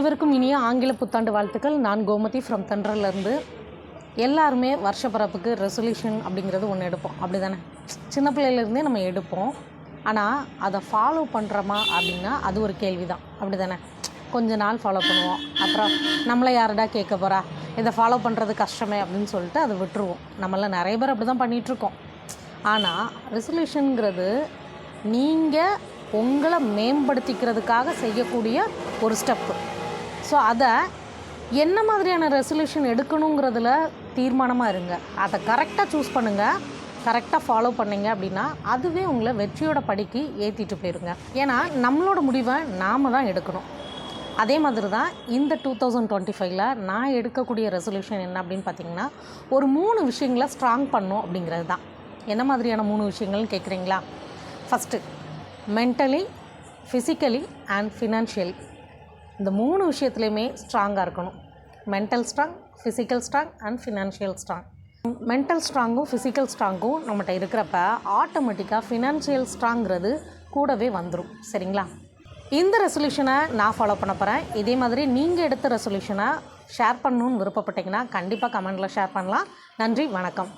அனைவருக்கும் இனிய ஆங்கில புத்தாண்டு வாழ்த்துக்கள். நான் கோமதி ஃப்ரம் தென்றல்லேருந்து. எல்லாருமே வருஷ பிறப்புக்கு ரெசல்யூஷன் அப்படிங்கிறது ஒன்று எடுப்போம், அப்படி தானே? சின்ன பிள்ளையிலேருந்தே நம்ம எடுப்போம். ஆனால் அதை ஃபாலோ பண்ணுறோமா அப்படின்னா அது ஒரு கேள்வி தான், அப்படி தானே? கொஞ்ச நாள் ஃபாலோ பண்ணுவோம், அப்புறம் நம்மளை யாரடா கேட்க போகிறா, இதை ஃபாலோ பண்ணுறது கஷ்டமே அப்படின்னு சொல்லிட்டு அதை விட்டுருவோம். நம்மள நிறைய பேர் அப்படி தான் பண்ணிகிட்ருக்கோம். ஆனால் ரெசல்யூஷனுங்கிறது நீங்கள் உங்களை மேம்படுத்திக்கிறதுக்காக செய்யக்கூடிய ஒரு ஸ்டெப்பு. ஸோ அதை என்ன மாதிரியான ரெசல்யூஷன் எடுக்கணுங்கிறதுல தீர்மானமாக இருங்க. அதை கரெக்டாக சூஸ் பண்ணுங்கள், கரெக்டாக ஃபாலோ பண்ணிங்க அப்படின்னா அதுவே உங்களை வெற்றியோட படிக்கு ஏற்றிட்டு போயிருங்க. ஏன்னா நம்மளோட முடிவை நாம் தான் எடுக்கணும். அதே மாதிரி தான் இந்த 2025ல் நான் எடுக்கக்கூடிய ரெசல்யூஷன் என்ன அப்படின்னு பார்த்தீங்கன்னா, ஒரு 3 விஷயங்களை ஸ்ட்ராங் பண்ணணும் அப்படிங்கிறது தான். என்ன மாதிரியான 3 விஷயங்கள்னு கேட்குறீங்களா? First, mentally, physically and financially. இந்த 3 விஷயத்துலையுமே ஸ்ட்ராங்காக இருக்கணும். Mental strong, physical strong and financial strong. Mental ஸ்ட்ராங்கும் ஃபிசிக்கல் ஸ்ட்ராங்கும் நம்மகிட்ட இருக்கிறப்ப ஆட்டோமேட்டிக்காக ஃபினான்ஷியல் ஸ்ட்ராங்கிறது கூடவே வந்துடும். சரிங்களா? இந்த ரெசல்யூஷனை நான் ஃபாலோ பண்ண போகிறேன். இதே மாதிரி நீங்கள் எடுத்த ரெசல்யூஷனை ஷேர் பண்ணணுன்னு விருப்பப்பட்டீங்கன்னா கண்டிப்பாக கமெண்டில் ஷேர் பண்ணலாம். நன்றி, வணக்கம்.